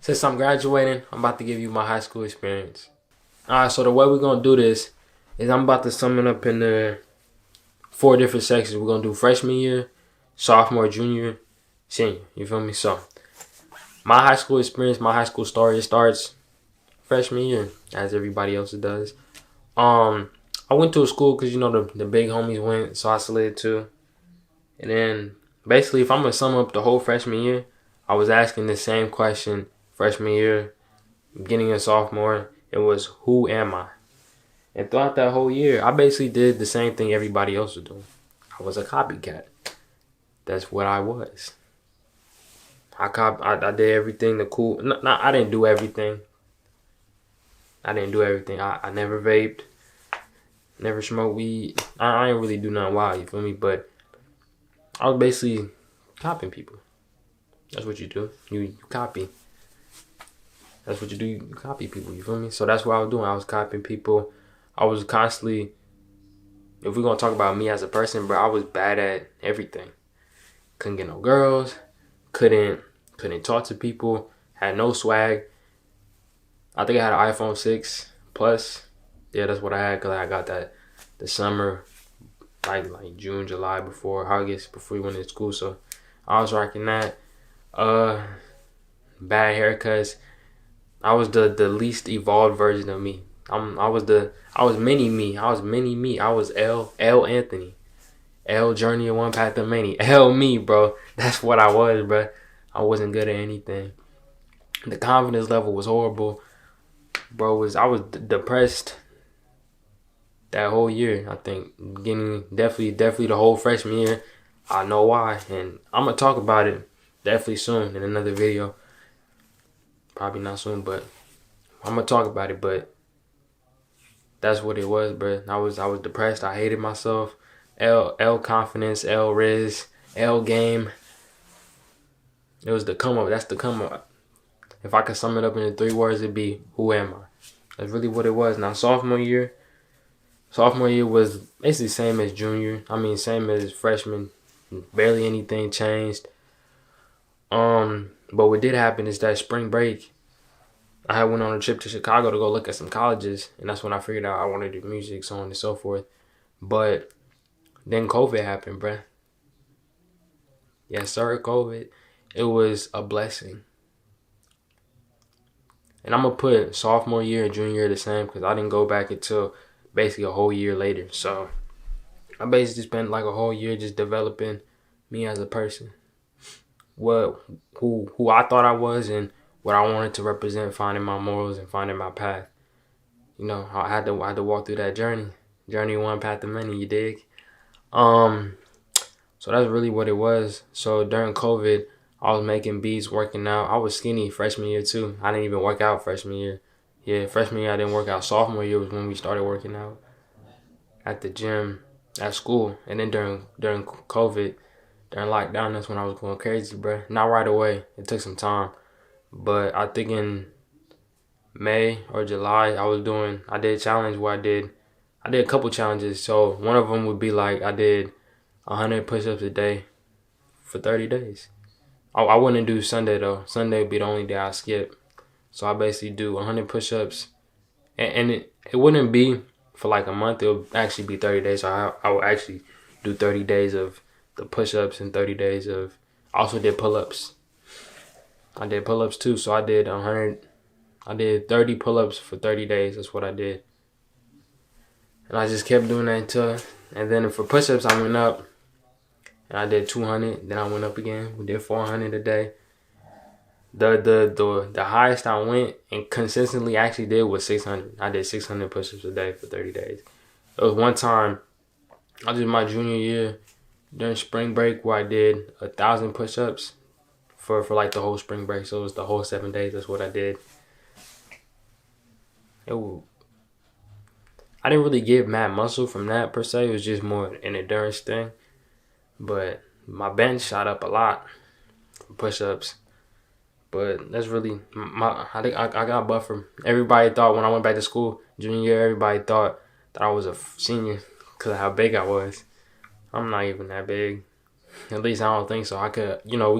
Since I'm graduating, I'm about to give you my high school experience. Alright, so the way we're going to do this is I'm about to sum it up into 4 different sections. We're going to do freshman year, sophomore, junior, senior. You feel me? So, my high school experience, my high school story, it starts freshman year, as everybody else does. I went to a school because, the big homies went, so I slid too. And then, basically, if I'm going to sum up the whole freshman year, I was asking the same question freshman year, beginning of sophomore. It was, who am I? And throughout that whole year, I basically did the same thing everybody else was doing. I was a copycat. That's what I was. I did everything the cool. I didn't do everything. I never vaped. Never smoked weed. I didn't really do nothing wild, you feel me? But I was basically copying people. That's what you do. You copy. That's what you do. You copy people, you feel me? So that's what I was doing. I was copying people. I was constantly, if we're going to talk about me as a person, bro, I was bad at everything. Couldn't get no girls. Couldn't talk to people. Had no swag. I think I had an iPhone 6 Plus. Yeah, that's what I had because I got that the summer, like June, July, before August, before we went to school. So I was rocking that. Bad haircuts. I was the least evolved version of me. I was mini me. I was L Anthony. L Journey of One Path to Many. L me, bro. That's what I was, bro. I wasn't good at anything. The confidence level was horrible. Bro, I was depressed that whole year. I think beginning definitely the whole freshman year. I know why, and I'm gonna talk about it definitely soon in another video. Probably not soon, but I'm gonna talk about it. But that's what it was, bro. I was depressed. I hated myself. L confidence, L riz, L game. It was the come up. That's the come up. If I could sum it up into 3 words, it'd be, who am I? That's really what it was. Now sophomore year was basically same as junior. Same as freshman. Barely anything changed. But what did happen is that spring break, I went on a trip to Chicago to go look at some colleges, and that's when I figured out I wanted to do music, so on and so forth. But then COVID happened, bruh. Yes, sir, COVID. It was a blessing. And I'm going to put sophomore year and junior year the same because I didn't go back until basically a whole year later. So I basically spent like a whole year just developing me as a person. Who I thought I was and what I wanted to represent, finding my morals and finding my path. I had to walk through that journey. Journey one, path to many, you dig? So that's really what it was. So during COVID, I was making beats, working out. I was skinny freshman year too. I didn't even work out freshman year. Yeah, freshman year I didn't work out. Sophomore year was when we started working out at the gym at school. And then during COVID, during lockdown, that's when I was going crazy, bro. Not right away. It took some time. But I think in May or July, I did a challenge where I did a couple challenges. So one of them would be like I did 100 push-ups a day for 30 days. I wouldn't do Sunday though. Sunday would be the only day I skip. So I basically do 100 push-ups. And it wouldn't be for like a month. It would actually be 30 days. So I would actually do 30 days of the push-ups and 30 days of... I also did pull-ups. I did pull-ups too. So I did 30 pull-ups for 30 days. That's what I did. And I just kept doing that and then for push-ups, I went up. And I did 200. Then I went up again. We did 400 a day. The highest I went and consistently actually did was 600. I did 600 push-ups a day for 30 days. There was one time, I did my junior year during spring break where I did 1,000 push-ups for like the whole spring break. So it was the whole 7 days. That's what I did. I didn't really get mad muscle from that per se. It was just more an endurance thing. But my bench shot up a lot for push-ups. But that's really I think I got buffer. Everybody thought when I went back to school, junior year, everybody thought that I was a senior because of how big I was. I'm not even that big. At least I don't think so. We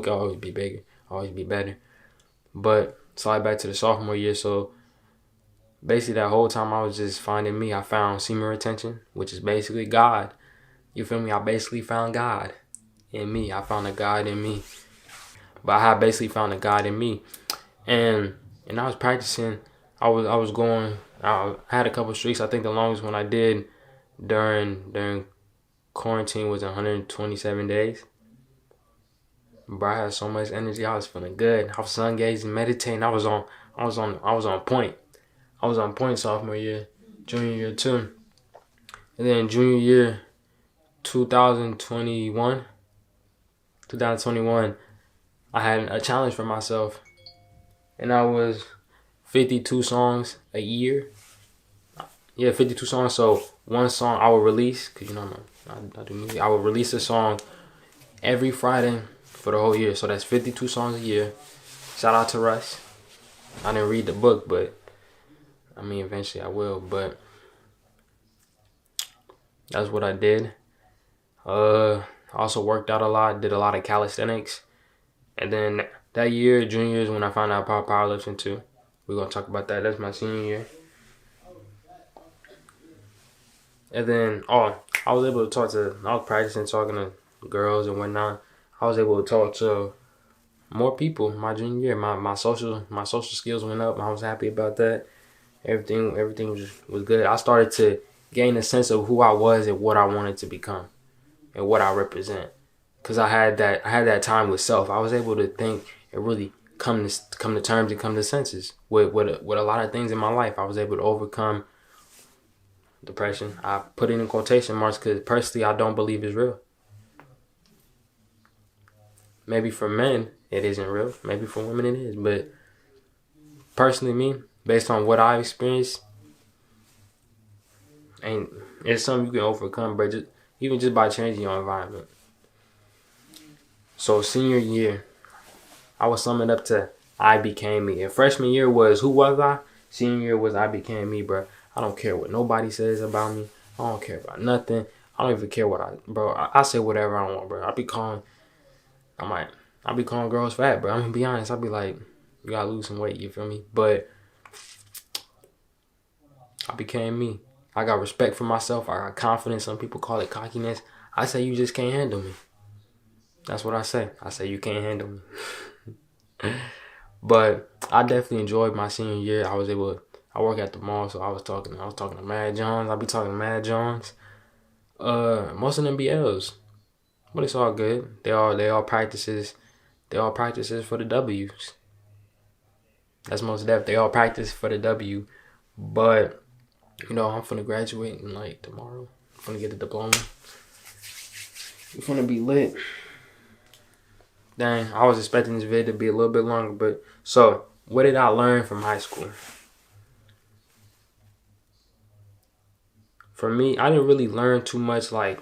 could always be bigger, always be better. But slide back to the sophomore year. So basically that whole time I was just finding me. I found semen retention, which is basically God. You feel me? I basically found God in me. I found a God in me. But I had basically found a God in me. And I was practicing. I was going. I had a couple streaks. I think the longest one I did during quarantine was 127 days. Bro, I had so much energy. I was feeling good. I was sun gazing, meditating. I was on point. I was on point sophomore year, junior year too. And then junior year 2021, I had a challenge for myself. And I was 52 songs a year. Yeah, 52 songs. So one song I would release, because you know I do music. I would release a song every Friday for the whole year. So that's 52 songs a year. Shout out to Russ. I didn't read the book, but I mean, eventually I will. But that's what I did. I also worked out a lot, did a lot of calisthenics. And then that year, junior year, is when I found out about powerlifting too. We're going to talk about that. That's my senior year. And then, I was able to I was practicing talking to girls and whatnot. I was able to talk to more people my junior year. My social skills went up. I was happy about that. Everything was good. I started to gain a sense of who I was and what I wanted to become and what I represent. Cause I had that time with self. I was able to think and really come to terms and come to senses with a lot of things in my life. I was able to overcome depression. I put it in quotation marks because personally I don't believe it's real. Maybe for men it isn't real. Maybe for women it is. But personally, me, based on what I experienced, and it's something you can overcome, but even just by changing your environment. So senior year, I would sum it up to I became me. And freshman year was who was I? Senior year was I became me, bro. I don't care what nobody says about me. I don't care about nothing. I don't even care I say whatever I want, bro. I be calling girls fat, bro. I'm gonna be honest. I'll be like, you gotta lose some weight, you feel me? But I became me. I got respect for myself. I got confidence. Some people call it cockiness. I say you just can't handle me. That's what I say. I say you can't handle me. But I definitely enjoyed my senior year. I work at the mall, so I was talking to Mad Johns. I be talking to Mad Johns. Most of them be L's. But it's all good. They all practices. They all practices for the W's. That's most def. They all practice for the W. But I'm finna graduate in tomorrow. I'm finna get the diploma. I'm finna be lit. Dang, I was expecting this video to be a little bit longer, but so what did I learn from high school? For me, I didn't really learn too much like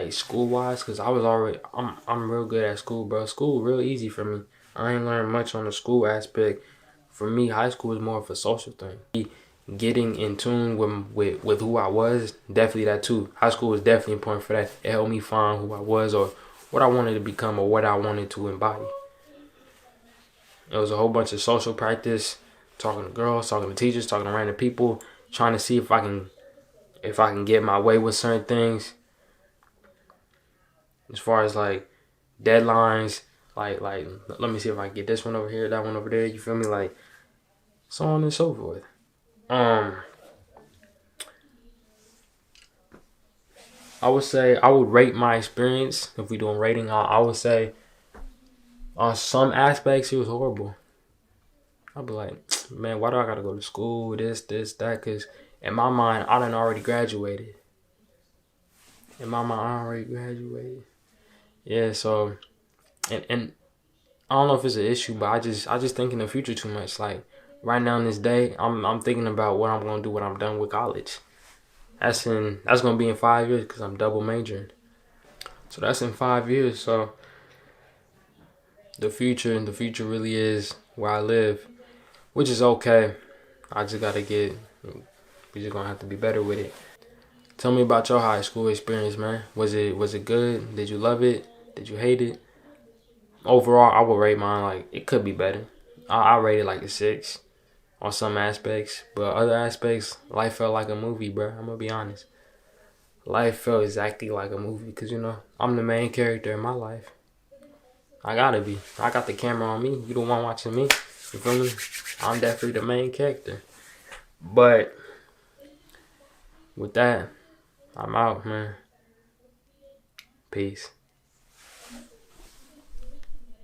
school wise, cause I'm real good at school, bro. School real easy for me. I ain't learned much on the school aspect. For me, high school is more of a social thing. Getting in tune with who I was, definitely that too. High school was definitely important for that. It helped me find who I was or what I wanted to become or what I wanted to embody. It was a whole bunch of social practice, talking to girls, talking to teachers, talking to random people, trying to see if I can get my way with certain things. As far as deadlines, let me see if I can get this one over here, that one over there, you feel me? So on and so forth. I would say I would rate my experience. If we're doing rating, I would say on some aspects it was horrible. I'd be like, man, why do I gotta go to school? This, that? Because in my mind, I done already graduated. Yeah, so and I don't know if it's an issue, but I just think in the future too much. Right now in this day, I'm thinking about what I'm gonna do when I'm done with college. That's gonna be in 5 years because I'm double majoring. So that's in 5 years. So the future really is where I live, which is okay. We just gonna have to be better with it. Tell me about your high school experience, man. Was it good? Did you love it? Did you hate it? Overall, I would rate mine it could be better. I rate it like a 6 on some aspects, but other aspects, life felt like a movie, bro. I'm gonna be honest. Life felt exactly like a movie because, I'm the main character in my life. I gotta be. I got the camera on me. You the one watching me. You feel me? I'm definitely the main character. But with that, I'm out, man. Peace.